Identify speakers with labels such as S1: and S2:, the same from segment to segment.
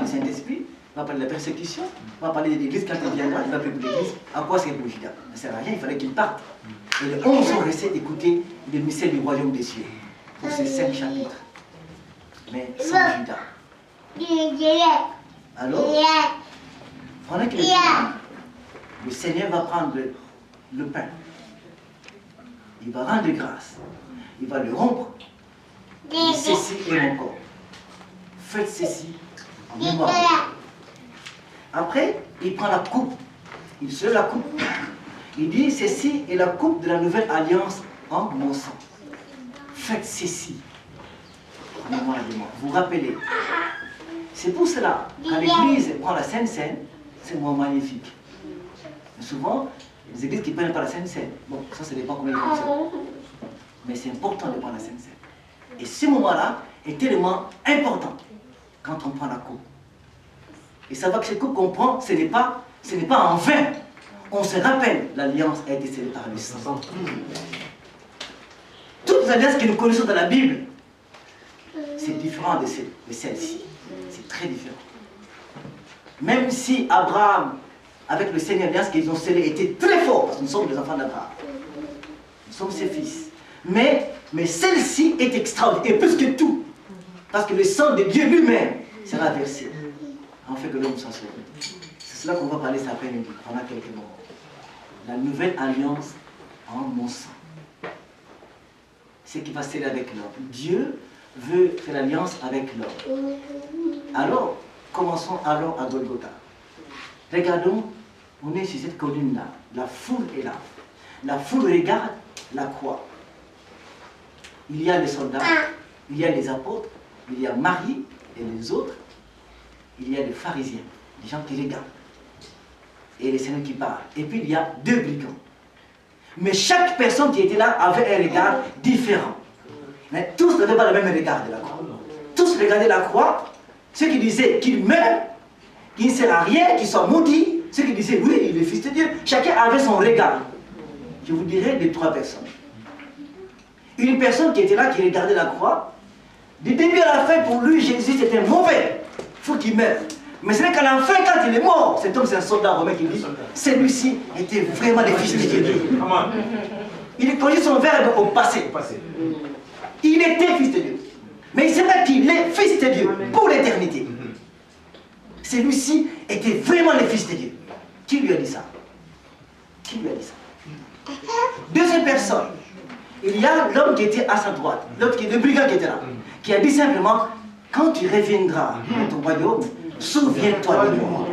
S1: du Saint-Esprit, il va parler de la persécution, il va parler de l'Église quand il viendra, il va parler de l'Église. À quoi c'est pour Judas? Ça ne sert à rien, il fallait qu'il parte. Et les 11 sont restés écouter le mystère du royaume des cieux pour ces 5 chapitres. Mais sans Judas. Alors, pendant qu'il est là, le Seigneur va prendre le pain. Il va rendre grâce. Il va le rompre. Et ceci est mon corps. Faites ceci en mémoire. Après, il prend la coupe. Il se la coupe. Il dit, ceci est la coupe de la nouvelle alliance en mon sang. Faites ceci en mémoire de moi. Vous rappelez. C'est pour cela, quand l'Église prend la Sainte Seine, c'est un moment magnifique. Mais souvent, les églises qui ne prennent pas la Sainte Seine, bon, ça dépend comment ils fonctionnent. Mais c'est important de prendre la Sainte Seine. Et ce moment-là est tellement important quand on prend la coupe. Et savoir que cette coupe qu'on prend, ce n'est pas en vain. On se rappelle, l'alliance a été scellée par le sang. Toutes les alliances que nous connaissons dans la Bible, c'est différent de celle-ci. C'est très différent. Même si Abraham, avec le Seigneur, l'alliance qu'ils ont scellée était très fort, parce que nous sommes les enfants d'Abraham. Nous sommes ses fils. Mais celle-ci est extraordinaire, et plus que tout. Parce que le sang de Dieu lui-même sera versé. En fait que l'homme s'en sauve. C'est cela qu'on va parler cet après-midi, pendant quelques moments. La nouvelle alliance en mon sang. C'est qui va sceller avec l'homme. Dieu veut faire l'alliance avec l'homme. Alors, commençons alors à Golgotha. Regardons, on est sur cette colline-là. La foule est là. La foule regarde la croix. Il y a les soldats, il y a les apôtres, il y a Marie et les autres. Il y a les pharisiens, les gens qui regardent. Et les seigneurs qui parlent. Et puis il y a 2 brigands. Mais chaque personne qui était là avait un regard différent. Mais tous n'avaient pas le même regard de la croix. Tous regardaient la croix. Ceux qui disaient qu'il meurt, qu'il ne sert à rien, qu'il soit maudit. Ceux qui disaient oui, il est fils de Dieu. Chacun avait son regard. Je vous dirai les 3 personnes. Une personne qui était là, qui regardait la croix, du début à la fin, pour lui, Jésus c'était mauvais. Il faut qu'il meure. Mais c'est qu'à la fin, quand il est mort, cet homme, c'est un soldat romain qui dit, celui-ci était vraiment le fils de Dieu. Il conduit son verbe au passé. Il était fils de Dieu. Mais il sait pas qu'il est fils de Dieu pour l'éternité. Celui-ci était vraiment le fils de Dieu. Qui lui a dit ça? Qui lui a dit ça? Deuxième personne. Il y a l'homme qui était à sa droite, l'autre qui est le brigand qui était là, qui a dit simplement, quand tu reviendras dans ton royaume, souviens-toi de moi.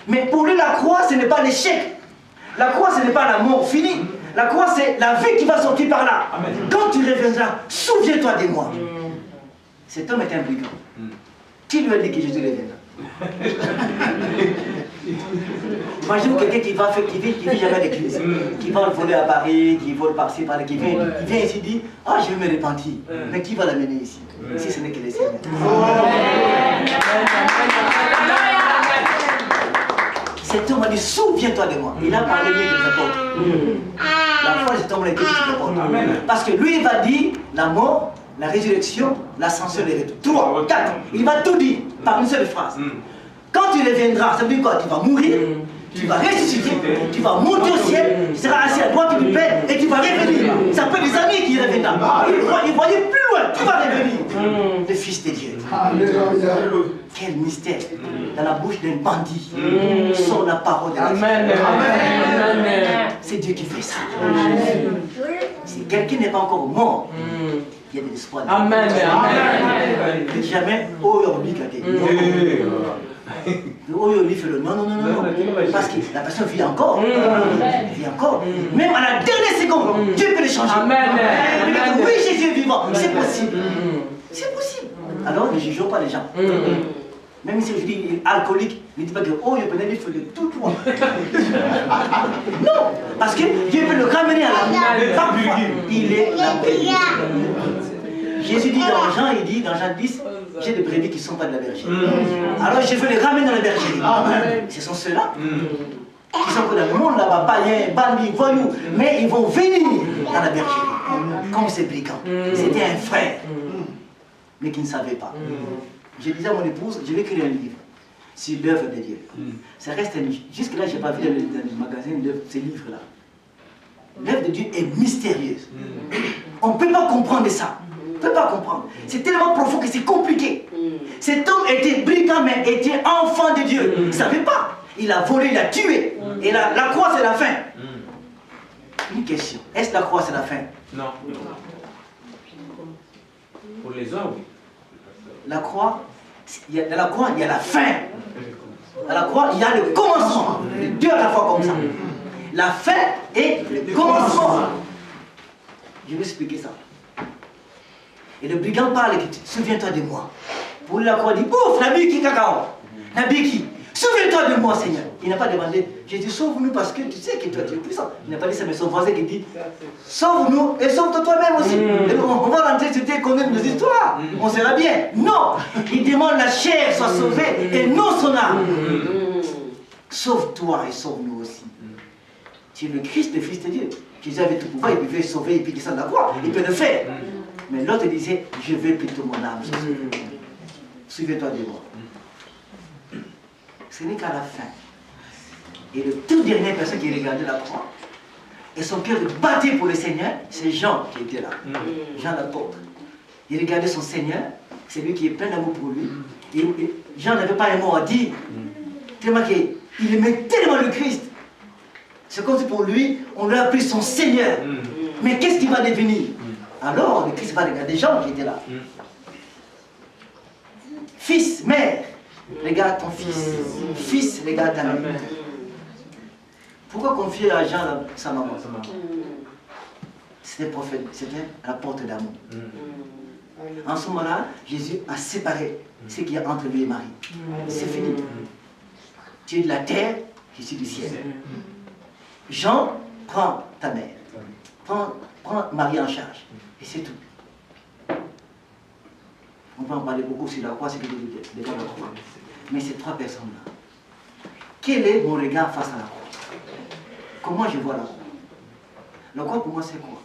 S1: Mais pour lui, la croix, ce n'est pas l'échec. La croix, ce n'est pas la mort finie. La croix, c'est la vie qui va sortir par là. Quand tu reviendras, souviens-toi de moi. Cet homme est un brigand. Qui lui a dit que Jésus reviendra? Imagine quelqu'un qui vit jamais à l'église, qui va voler à Paris, qui vole par-ci, par-là, qui vient ici dit, ah, je vais me repentir. Mais qui va l'amener ici? Si ce n'est que les Seigneurs. Cet homme a dit, souviens-toi de moi. Il a parlé mieux que les apôtres. La foi de cet homme a été plus que les apôtres. Parce que lui, il va dire la mort, la résurrection, l'ascension et le retour. 3, 4. Il va tout dire par une seule phrase. Quand tu reviendras, ça veut dire quoi? Tu vas mourir, tu vas ressusciter, tu vas monter au ciel, tu seras assis à droite du Père et tu vas revenir. Ça peut être des amis qui reviendront. Il voyait plus loin, tu vas revenir. Le Fils de Dieu. Quel mystère. Dans la bouche d'un bandit sort la parole de la vie. C'est Dieu qui fait ça. Si quelqu'un n'est pas encore mort, il y a de l'espoir. Amen. Ne dis jamais, oh, il fait le non. Parce que la personne vit encore. Vit encore. Même à la dernière seconde, Dieu peut le changer. Amen. Oui, Jésus est vivant. C'est possible. C'est possible. Alors ne jugeons pas les gens. Même si je dis alcoolique, ne dis pas que oh, il peut aller faire tout droit. Non, parce que Dieu peut le ramener à la vie. Parfois, il est la bergerie. Jésus dit dans Jean, dans Jean 10, j'ai des brebis qui ne sont pas de la bergerie. Alors je veux les ramener dans la bergerie. Ce sont ceux-là qui sont dans le monde là-bas, païens, bandits, voyous, mais ils vont venir dans la bergerie, comme ces brigands. C'était un frère, mais qui ne savait pas. je disais à mon épouse, je vais écrire un livre sur l'œuvre de Dieu. Ça reste jusque-là, je n'ai pas vu dans le magazine ces livres-là. L'œuvre de Dieu est mystérieuse. On ne peut pas comprendre ça. On ne peut pas comprendre. C'est tellement profond que c'est compliqué. Cet homme était brigand, mais était enfant de Dieu. Il ne savait pas. Il a volé, il a tué. Et la croix, c'est la fin. Une question. Est-ce que la croix, c'est la fin?
S2: Non. Pour les hommes, oui.
S1: La croix, dans la croix, il y a la fin. Dans la croix, il y a le commencement. Les deux à la fois comme ça. La fin et le commencement. Je vais expliquer ça. Et le brigand parle et dit, souviens-toi de moi. Pour la croix, il dit, ouf, Nabi qui cacao. Nabi qui, souviens-toi de moi, Seigneur. Il n'a pas demandé, j'ai dit, sauve-nous parce que tu sais que toi tu es puissant. Il n'a pas dit ça, mais son voisin qui dit, sauve-nous et sauve-toi toi-même aussi. Et on va rentrer sur tes connaître nos histoires. On sera bien. Non, il demande la chair soit sauvée et non son âme. Sauve-toi et sauve-nous aussi. Tu es le Christ, le Fils de Dieu. Jésus avait tout pouvoir, il pouvait sauver et puis descendre la croix. Il peut le faire. Mais l'autre disait, je veux plutôt mon âme. Souviens-toi de moi. Ce n'est qu'à la fin. Et le tout dernier personne qui regardait la croix, et son cœur battait pour le Seigneur, c'est Jean qui était là. Jean l'apôtre. Il regardait son Seigneur, c'est lui qui est plein d'amour pour lui. Et Jean n'avait pas un mot à dire. Tellement qu'il aimait tellement le Christ. C'est comme si pour lui, on lui a pris son Seigneur. Mais qu'est-ce qu'il va devenir? Alors, le Christ va regarder Jean qui était là. Fils, mère, regarde ton fils. Fils, regarde ta mère. Pourquoi confier à Jean sa maman? C'était prophète, c'était un apôtre d'amour. En ce moment-là, Jésus a séparé ce qu'il y a entre lui et Marie. C'est fini. Tu es de la terre, je suis du ciel. Jean, prends ta mère. Prends Marie en charge. Et c'est tout. On peut en parler beaucoup sur la croix, c'est que les gens la croient. Mais ces trois personnes-là, quel est mon regard face à la croix? Comment je vois la croix? La croix pour moi c'est quoi?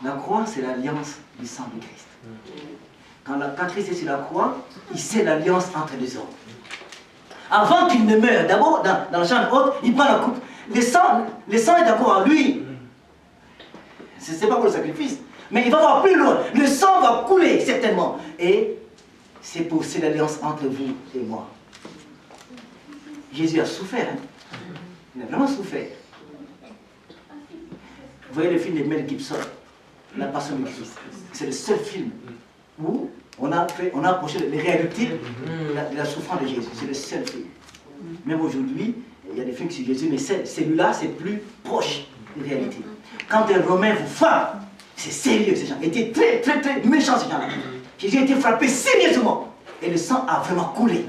S1: La croix c'est l'alliance du sang de Christ. Quand Christ est sur la croix, il sait l'alliance entre les hommes. Avant qu'il ne meure, d'abord dans la chambre haute, il prend la coupe. Le sang est d'accord en lui. Ce n'est pas pour le sacrifice. Mais il va voir plus loin. Le sang va couler certainement. Et c'est l'alliance entre vous et moi. Jésus a souffert. Hein? Il a vraiment souffert. Vous voyez le film de Mel Gibson, La Passion de Christ. C'est le seul film où on a approché les réalités de la souffrance de Jésus. C'est le seul film. Même aujourd'hui, il y a des films sur Jésus, mais celui-là, c'est plus proche des réalités. Quand un Romain vous frappe, c'est sérieux, ces gens. Ils étaient très, très, très méchants, ces gens-là. Jésus a été frappé sérieusement. Et le sang a vraiment coulé.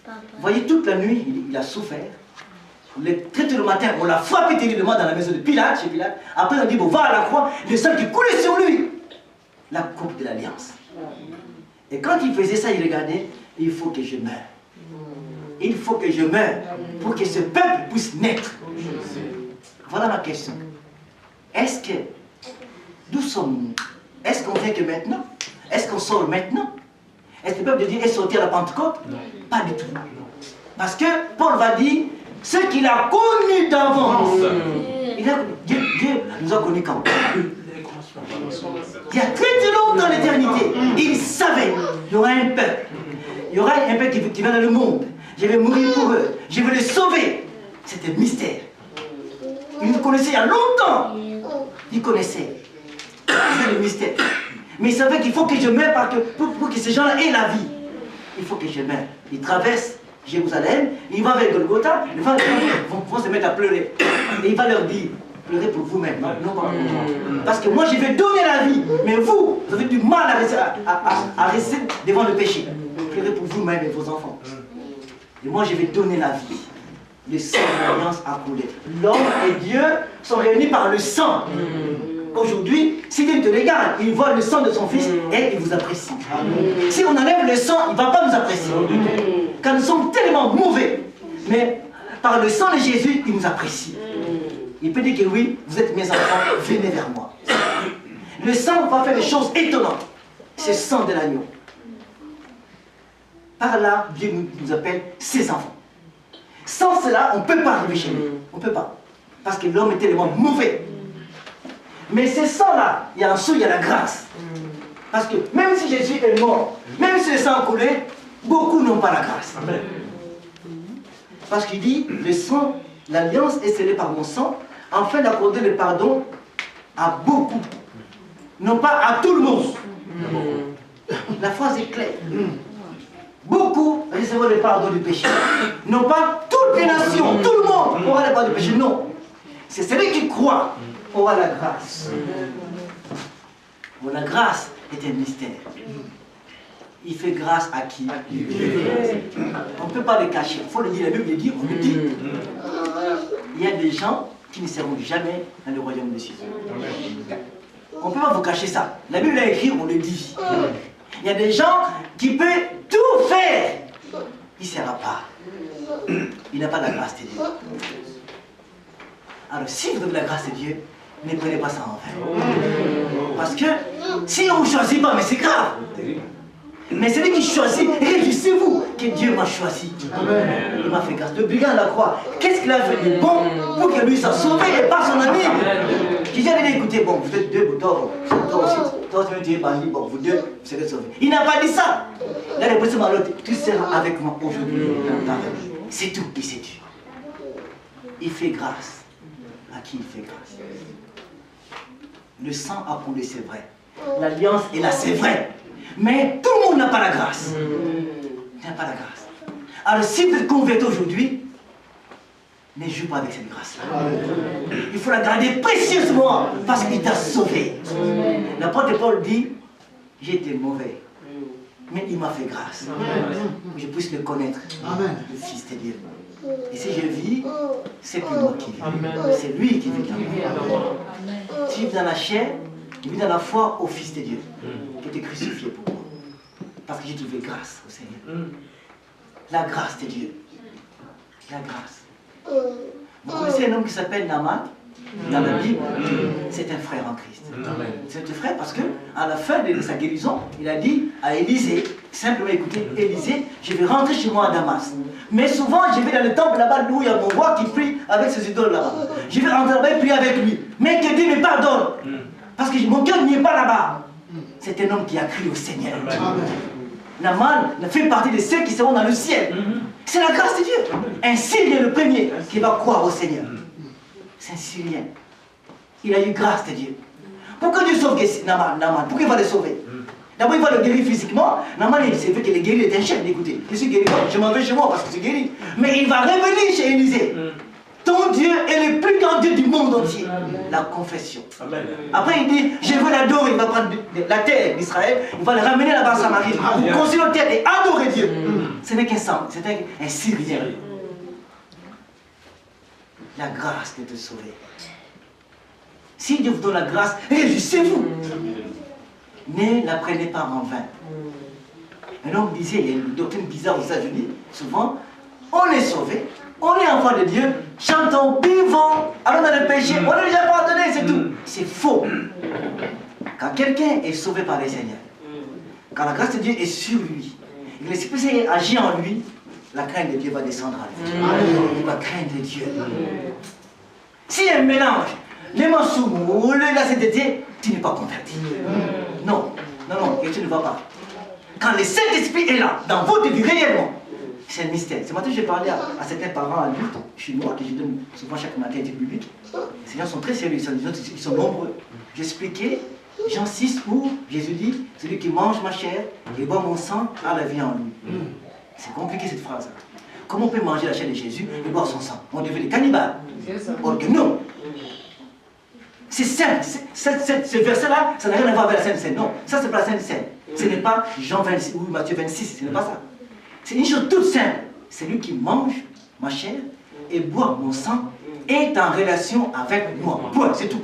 S1: Vous voyez, toute la nuit, il a souffert. Très tôt le matin, on l'a frappé terriblement dans la maison de Pilate, chez Pilate. Après, on dit, bon, va à la croix, le sang qui coulait sur lui. La coupe de l'alliance. Et quand il faisait ça, il regardait, il faut que je meure. Il faut que je meure pour que ce peuple puisse naître. Voilà ma question. Est-ce que, d'où sommes-nous? Est-ce qu'on vient que maintenant? Est-ce qu'on sort maintenant? Est-ce que le peuple de Dieu est sorti à la Pentecôte? Pas du tout. Parce que Paul va dire, ce qu'il a connu d'avance. Dieu nous a connus quand? Il y a très longtemps dans l'éternité, il savait, il y aura un peuple. Il y aura un peuple qui vient dans le monde. Je vais mourir pour eux. Je vais les sauver. C'était un mystère. Il nous connaissait il y a longtemps. Il connaissait. C'est le mystère. Mais il savait qu'il faut que je meure pour que ces gens-là aient la vie. Il faut que je meure. Il traverse Jérusalem, il va vers Golgotha, les gens vont se mettre à pleurer. Et il va leur dire, pleurez pour vous-même, non pas pour moi. Parce que moi je vais donner la vie, mais vous avez du mal à rester devant le péché. Pleurez pour vous-même et vos enfants. Et moi je vais donner la vie. Le sang de l'alliance a coulé. L'homme et Dieu sont réunis par le sang. Aujourd'hui, si Dieu te regarde, il voit le sang de son fils et il vous apprécie. Si on enlève le sang, il ne va pas nous apprécier. Car nous sommes tellement mauvais. Mais par le sang de Jésus, il nous apprécie. Il peut dire que oui, vous êtes mes enfants, venez vers moi. Le sang va faire des choses étonnantes. C'est le sang de l'agneau. Par là, Dieu nous appelle ses enfants. Sans cela, on ne peut pas arriver chez lui. On ne peut pas. Parce que l'homme est tellement mauvais. Mais c'est ça là, il y a un saut, il y a la grâce. Parce que même si Jésus est mort, même si le sang a coulé, beaucoup n'ont pas la grâce. Amen. Parce qu'il dit, le sang, l'alliance est scellée par mon sang, afin d'accorder le pardon à beaucoup. Non pas à tout le monde. La phrase est claire. Beaucoup recevront le pardon du péché. Non pas toutes les nations, tout le monde aura le pardon du péché. Non. C'est celui qui croit aura la grâce. Bon, la grâce est un mystère. Il fait grâce à qui? On ne peut pas le cacher. Il faut le dire, la Bible le dit, on le dit. Il y a des gens qui ne seront jamais dans le royaume des cieux. On ne peut pas vous cacher ça. La Bible l'a écrit, on le dit. Il y a des gens qui peuvent tout faire. Il ne sera pas. Il n'a pas la grâce de Dieu. Alors, si vous avez la grâce de Dieu, ne prenez pas ça en vain. Parce que si on ne choisit pas, mais c'est grave. Mais celui qui choisit, réjouissez-vous que Dieu m'a choisi. Il m'a fait grâce. Le brigand à la croix, qu'est-ce qu'il a fait de bon pour que lui soit sauvé et pas son ami? J'ai déjà dit, écoutez, bon, vous êtes deux, toi aussi, toi tu es bandit, bon, vous deux, vous serez sauvés. Il n'a pas dit ça. Il a répondu à l'autre, tu seras avec moi aujourd'hui. C'est tout, il sait Dieu. Il fait grâce. À qui il fait grâce? Le sang a coulé, c'est vrai. L'alliance est là, c'est vrai. Mais tout le monde n'a pas la grâce. Il n'a pas la grâce. Alors si vous êtes converti aujourd'hui, ne jouez pas avec cette grâce-là. Il faut la garder précieusement parce qu'il t'a sauvé. L'apôtre Paul dit, j'étais mauvais, mais il m'a fait grâce. Que je puisse le connaître, le Fils de Dieu. Et si je vis, c'est plus moi qui vis. C'est lui qui vit en moi. Si je vis dans la chair, je vis dans la foi au Fils de Dieu, qui était crucifié pour moi. Parce que j'ai trouvé grâce au Seigneur. La grâce de Dieu. La grâce. Vous connaissez un homme qui s'appelle Naaman dans la Bible? C'est un frère en Christ. C'est un frère parce que à la fin de sa guérison, il a dit à Élisée, simplement écoutez, Élisée, je vais rentrer chez moi à Damas. Mais souvent, je vais dans le temple là-bas où il y a mon roi qui prie avec ses idoles là-bas. Je vais rentrer là-bas et prier avec lui. Mais que Dieu me pardonne. Parce que mon cœur n'y est pas là-bas. C'est un homme qui a crié au Seigneur. Naaman fait partie de ceux qui seront dans le ciel. C'est la grâce de Dieu. Un Syrien le premier qui va croire au Seigneur. C'est un Syrien. Il a eu grâce de Dieu. Pourquoi Dieu sauve Naaman? Pourquoi il va le sauver? D'abord, il va le guérir physiquement. Naaman, il sait qu'il est guéri, il est un chef. Écoutez, je suis guéri, je m'en vais chez moi parce que je suis guéri. Mais il va revenir chez Élisée. Ton Dieu est le plus grand Dieu du monde entier. La confession. Amen. Après, il dit, je veux l'adorer. Il va prendre la terre d'Israël, il va le ramener là-bas en Samarie pour construire la terre et adorer Dieu. Ce n'est qu'un sang, c'est un Syrien. La grâce de te sauver. Si Dieu vous donne la grâce, réjouissez-vous. Ne la prenez pas en vain. Un homme disait, il y a une doctrine bizarre aux États-Unis, souvent, on est sauvé, on est enfant de Dieu, chantons, vivons, allons dans le péché, on est déjà pardonné, c'est tout. C'est faux. Quand quelqu'un est sauvé par le Seigneur, quand la grâce de Dieu est sur lui, et que l'Esprit Saint agit en lui, la crainte de Dieu va descendre à lui. Il va craindre Dieu. S'il y a un mélange, les mensonges, la sainteté, tu n'es pas converti. Non, non, non, et tu ne vas pas. Quand le Saint-Esprit est là, dans votre vie réellement, c'est un mystère. Ce matin, j'ai parlé à certains parents adultes chinois que je donne souvent chaque matin à public. Ces gens sont très sérieux, ils sont nombreux. J'expliquais, Jean 6, où Jésus dit, celui qui mange ma chair et boit mon sang a la vie en lui. C'est compliqué cette phrase. Comment on peut manger la chair de Jésus et boire son sang? On devient des cannibales. Or que non. C'est simple. Ce verset-là, ça n'a rien à voir avec la Sainte Seine. Non, ça c'est pas la Sainte Seine. Ce n'est pas Jean 26 ou Matthieu 26, ce n'est pas ça. C'est une chose toute simple. Celui qui mange ma chair et boit mon sang est en relation avec moi. Point, c'est tout.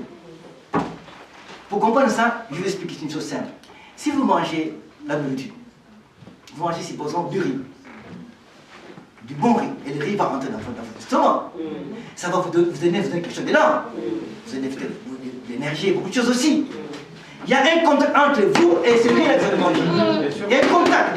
S1: Pour comprendre ça, je vais expliquer une chose simple. Si vous mangez la nourriture, vous mangez, supposons, du riz, du bon riz, et le riz va rentrer dans votre estomac. Ça va vous donner quelque chose dedans. Vous allez de l'énergie et beaucoup de choses aussi. Il y a un contact entre vous et ce riz que vous avez mangé. Il y a un contact.